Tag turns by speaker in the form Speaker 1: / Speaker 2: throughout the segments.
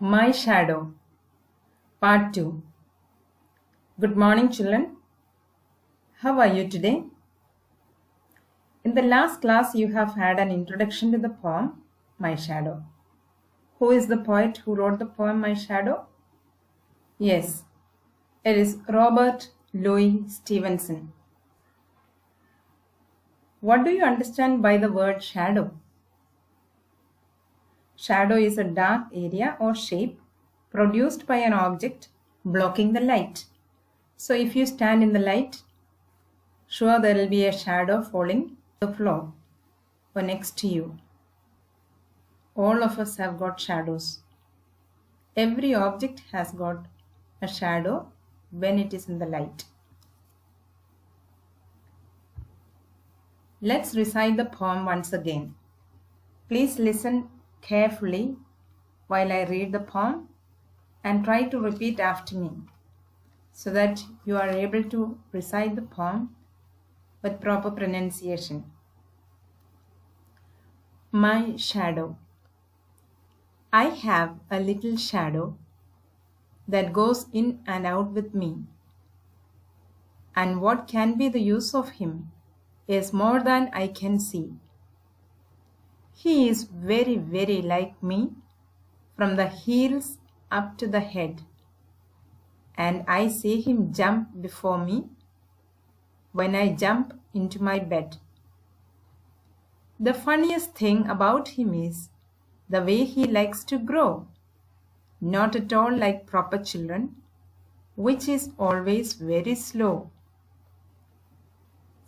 Speaker 1: My Shadow, Part 2. Good morning, children. How are you today? In the last class, you have had an introduction to the poem, My Shadow. Who is the poet who wrote the poem, My Shadow? Yes, it is Robert Louis Stevenson. What do you understand by the word shadow? Shadow is a dark area or shape produced by an object blocking the light. So if you stand in the light, sure there will be a shadow falling to the floor or next to you. All of us have got shadows. Every object has got a shadow when it is in the light. Let's recite the poem once again. Please listen carefully while I read the poem and try to repeat after me so that you are able to recite the poem with proper pronunciation. My shadow. I have a little shadow that goes in and out with me. And what can be the use of him is more than I can see. He is very, very like me from the heels up to the head. And I see him jump before me when I jump into my bed. The funniest thing about him is the way he likes to grow. Not at all like proper children, which is always very slow.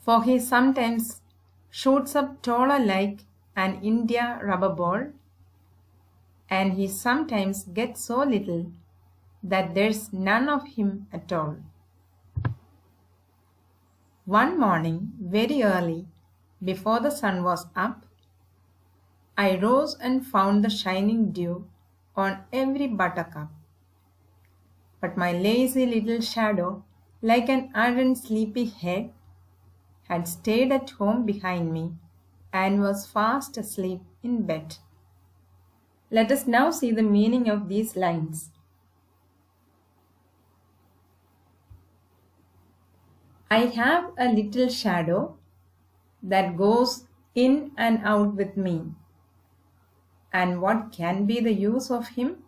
Speaker 1: For he sometimes shoots up taller like an India rubber ball, and he sometimes gets so little that there's none of him at all. One morning, very early, before the sun was up, I rose and found the shining dew on every buttercup. But my lazy little shadow, like an ardent sleepy head, had stayed at home behind me and was fast asleep in bed. Let us now see the meaning of these lines. I have a little shadow that goes in and out with me, and what can be the use of him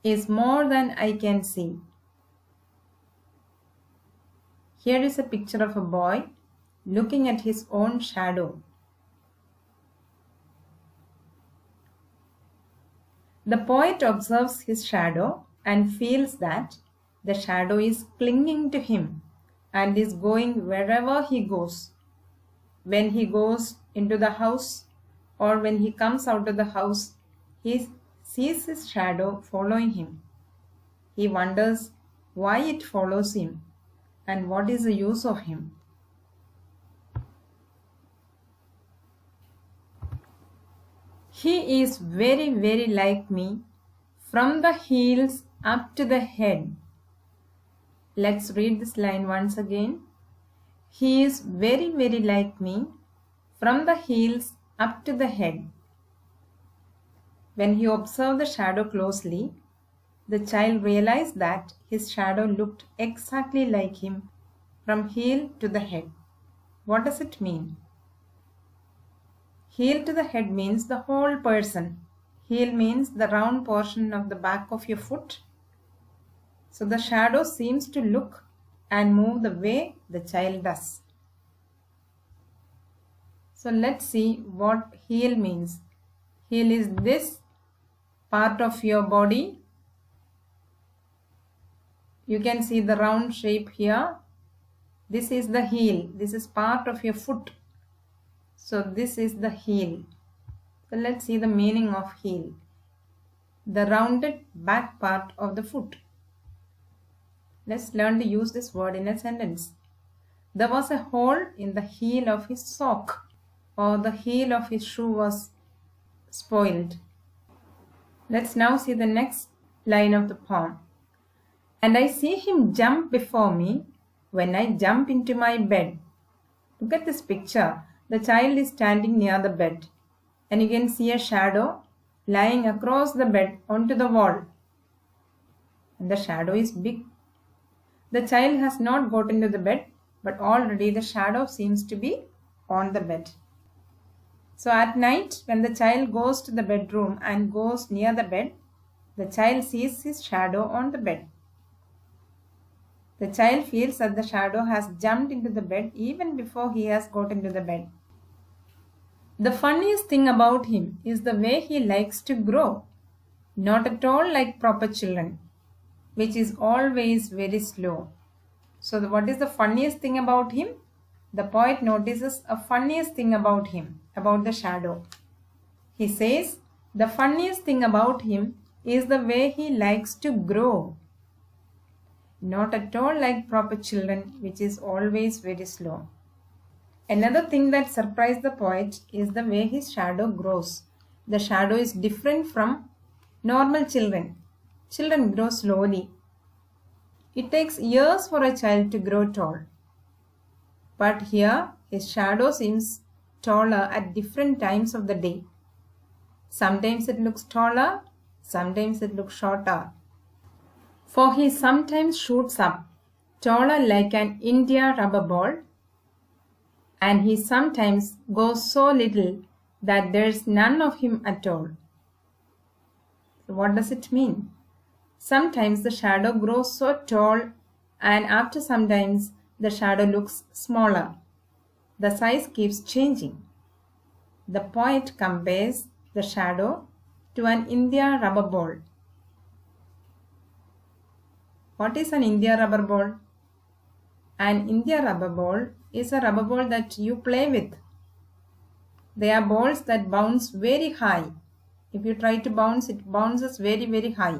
Speaker 1: is more than I can see. Here is a picture of a boy looking at his own shadow. The poet observes his shadow and feels that the shadow is clinging to him and is going wherever he goes. When he goes into the house or when he comes out of the house, he sees his shadow following him. He wonders why it follows him and what is the use of him. He is very, very like me from the heels up to the head. Let's read this line once again. He is very, very like me from the heels up to the head. When he observed the shadow closely, the child realized that his shadow looked exactly like him from heel to the head. What does it mean? Heel to the head means the whole person. Heel means the round portion of the back of your foot. So the shadow seems to look and move the way the child does. So let's see what heel means. Heel is this part of your body. You can see the round shape here. This is the heel. This is part of your foot. So this is the heel. So let's see the meaning of heel. The rounded back part of the foot. Let's learn to use this word in a sentence. There was a hole in the heel of his sock, or the heel of his shoe was spoiled. Let's now see the next line of the poem. And I see him jump before me when I jump into my bed. Look at this picture. The child is standing near the bed and you can see a shadow lying across the bed onto the wall. And the shadow is big. The child has not got into the bed, but already the shadow seems to be on the bed. So at night, when the child goes to the bedroom and goes near the bed, the child sees his shadow on the bed. The child feels that the shadow has jumped into the bed even before he has got into the bed. The funniest thing about him is the way he likes to grow, not at all like proper children, which is always very slow. So what is the funniest thing about him? The poet notices a funniest thing about him, about the shadow. He says, the funniest thing about him is the way he likes to grow, not at all like proper children, which is always very slow. Another thing that surprised the poet is the way his shadow grows. The shadow is different from normal children. Children grow slowly. It takes years for a child to grow tall. But here, his shadow seems taller at different times of the day. Sometimes it looks taller, sometimes it looks shorter. For he sometimes shoots up, taller like an India rubber ball, and he sometimes goes so little that there's none of him at all. So what does it mean? Sometimes the shadow grows so tall, and after some times the shadow looks smaller. The size keeps changing. The poet compares the shadow to an India rubber ball. What is an India rubber ball? An India rubber ball is a rubber ball that you play with. They are balls that bounce very high. If you try to bounce, it bounces very, very high.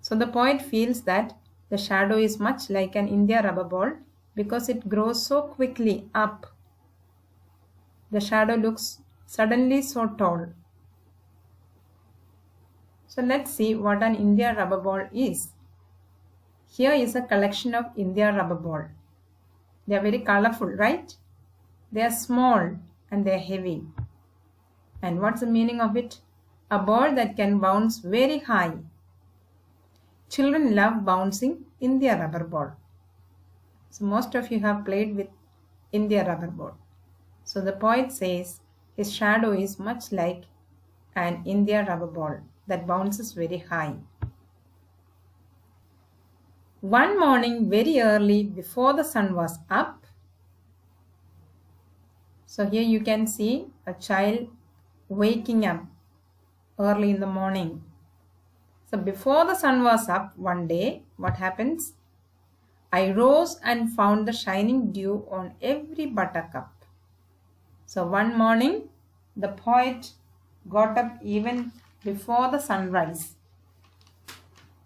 Speaker 1: So the poet feels that the shadow is much like an India rubber ball because it grows so quickly up. The shadow looks suddenly so tall. So let's see what an India rubber ball is. Here is a collection of India rubber ball. They are very colorful, right? They are small and they are heavy. And what's the meaning of it? A ball that can bounce very high. Children love bouncing India rubber ball. So most of you have played with India rubber ball. So the poet says his shadow is much like an India rubber ball that bounces very high. One morning very early before the sun was up. So here you can see a child waking up early in the morning. So before the sun was up one day, what happens? I rose and found the shining dew on every buttercup. So one morning, the poet got up even before the sunrise.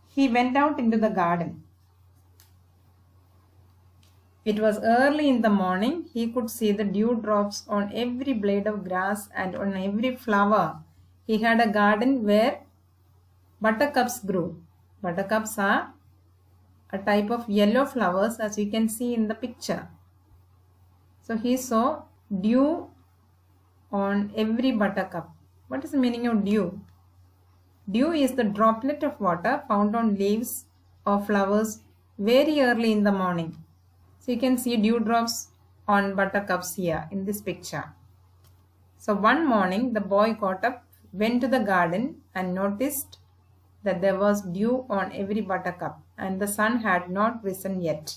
Speaker 1: He went out into the garden. It was early in the morning. He could see the dewdrops on every blade of grass and on every flower. He had a garden where buttercups grew. Buttercups are a type of yellow flowers, as you can see in the picture. So he saw dew on every buttercup. What is the meaning of dew? Dew is the droplet of water found on leaves or flowers very early in the morning. So you can see dewdrops on buttercups here in this picture. So one morning the boy got up, went to the garden and noticed that there was dew on every buttercup and the sun had not risen yet.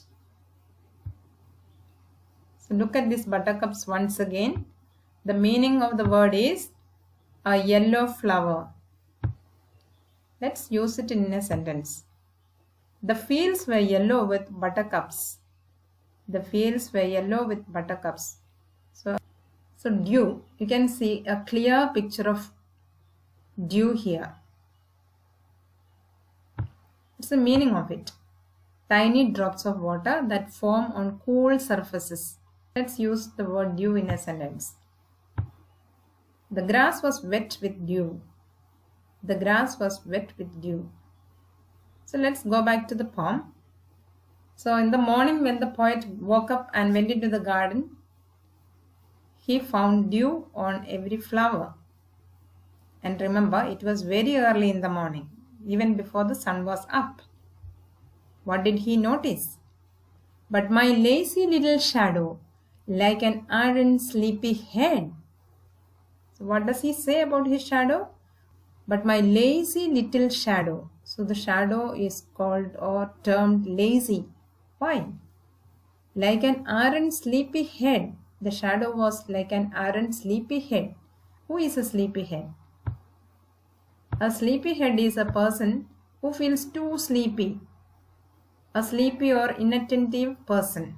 Speaker 1: So look at these buttercups once again. The meaning of the word is a yellow flower. Let's use it in a sentence. The fields were yellow with buttercups. The fields were yellow with buttercups. So dew, you can see a clear picture of dew here. What's the meaning of it? Tiny drops of water that form on cool surfaces. Let's use the word dew in a sentence. The grass was wet with dew. The grass was wet with dew. So let's go back to the poem. So in the morning when the poet woke up and went into the garden, he found dew on every flower. And remember, it was very early in the morning, even before the sun was up. What did he notice? But my lazy little shadow, like an iron sleepy head. So what does he say about his shadow? But my lazy little shadow. So the shadow is called or termed lazy. Why? Like an iron sleepy head. The shadow was like an iron sleepy head. Who is a sleepy head? A sleepyhead is a person who feels too sleepy. A sleepy or inattentive person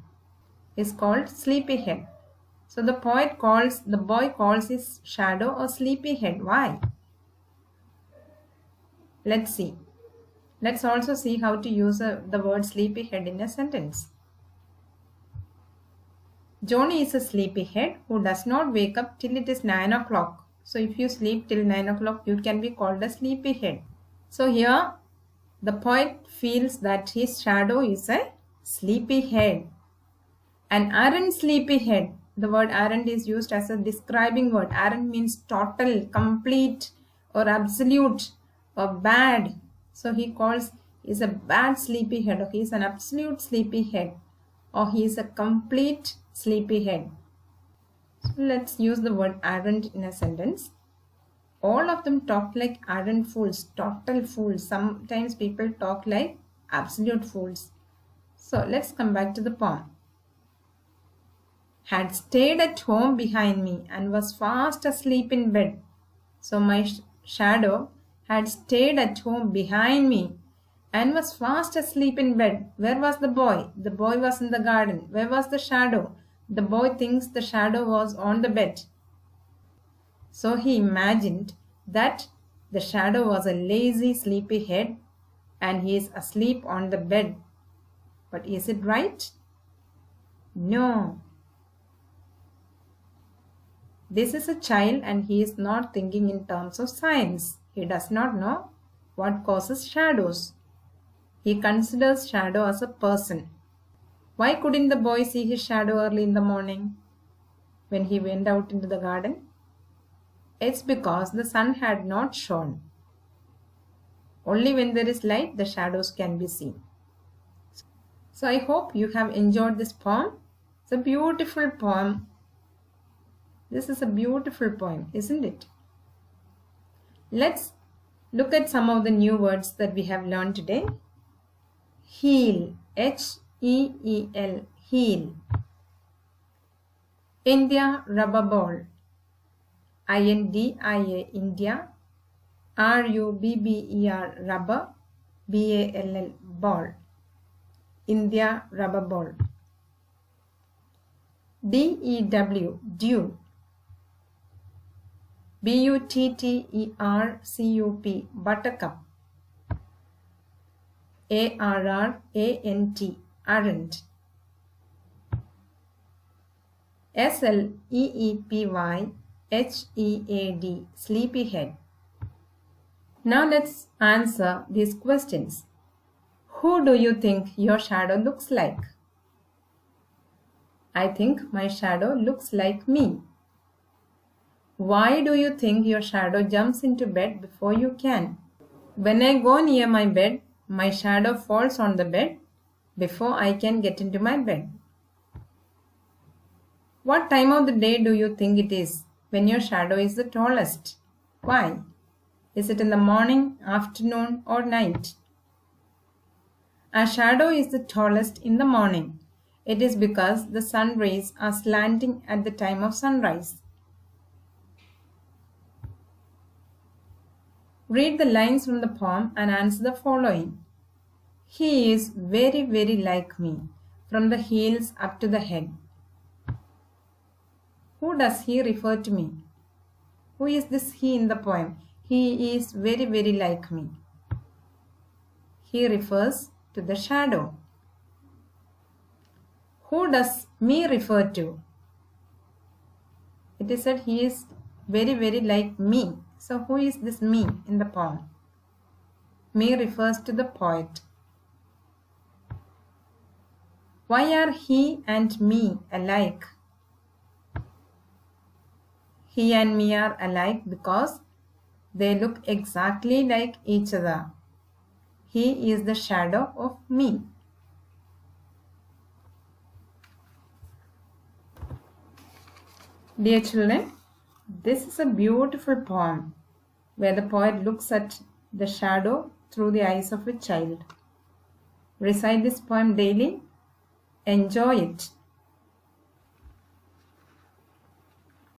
Speaker 1: is called sleepyhead. So the boy calls his shadow a sleepyhead. Why? Let's see. Let's also see how to use the word sleepyhead in a sentence. Johnny is a sleepyhead who does not wake up till it is 9 o'clock. So if you sleep till 9 o'clock, you can be called a sleepyhead. So here, the poet feels that his shadow is a sleepyhead. An errant sleepyhead. The word errant is used as a describing word. Errant means total, complete, or absolute, or bad. So he is a bad sleepyhead, or he is an absolute sleepyhead, or he is a complete sleepyhead. So let's use the word errant in a sentence. All of them talk like arrant fools, total fools. Sometimes people talk like absolute fools. So let's come back to the poem. Had stayed at home behind me and was fast asleep in bed. So my shadow had stayed at home behind me and was fast asleep in bed. Where was the boy? The boy was in the garden. Where was the shadow? The boy thinks the shadow was on the bed. So he imagined that the shadow was a lazy, sleepy head and he is asleep on the bed. But is it right? No. This is a child and he is not thinking in terms of science. He does not know what causes shadows. He considers shadow as a person. Why couldn't the boy see his shadow early in the morning when he went out into the garden? It's because the sun had not shone. Only when there is light, the shadows can be seen. So I hope you have enjoyed this poem. It's a beautiful poem. This is a beautiful poem, isn't it? Let's look at some of the new words that we have learned today. Heel, H-E-E-L, heel. India, rubber ball. I-N-D-I-A, India. R-U-B-B-E-R, rubber. B-A-L-L, ball. India, rubber ball. D-E-W, dew. B-U-T-T-E-R-C-U-P, buttercup. A-R-R-A-N-T, aren't. S-L-E-E-P-Y-H-E-A-D, sleepyhead. Now let's answer these questions. Who do you think your shadow looks like? I think my shadow looks like me. Why do you think your shadow jumps into bed before you can? When I go near my bed, my shadow falls on the bed before I can get into my bed. What time of the day do you think it is when your shadow is the tallest? Why? Is it in the morning, afternoon, or night? Our shadow is the tallest in the morning. It is because the sun rays are slanting at the time of sunrise. Read the lines from the poem and answer the following. He is very, very like me, from the heels up to the head. Who does he refer to me? Who is this he in the poem? He is very, very like me. He refers to the shadow. Who does me refer to? It is said he is very, very like me. So who is this me in the poem? Me refers to the poet. Why are he and me alike? He and me are alike because They look exactly like each other. He is the shadow of me. Dear children, this is a beautiful poem where the poet looks at the shadow through the eyes of a child. Recite this poem daily. Enjoy it.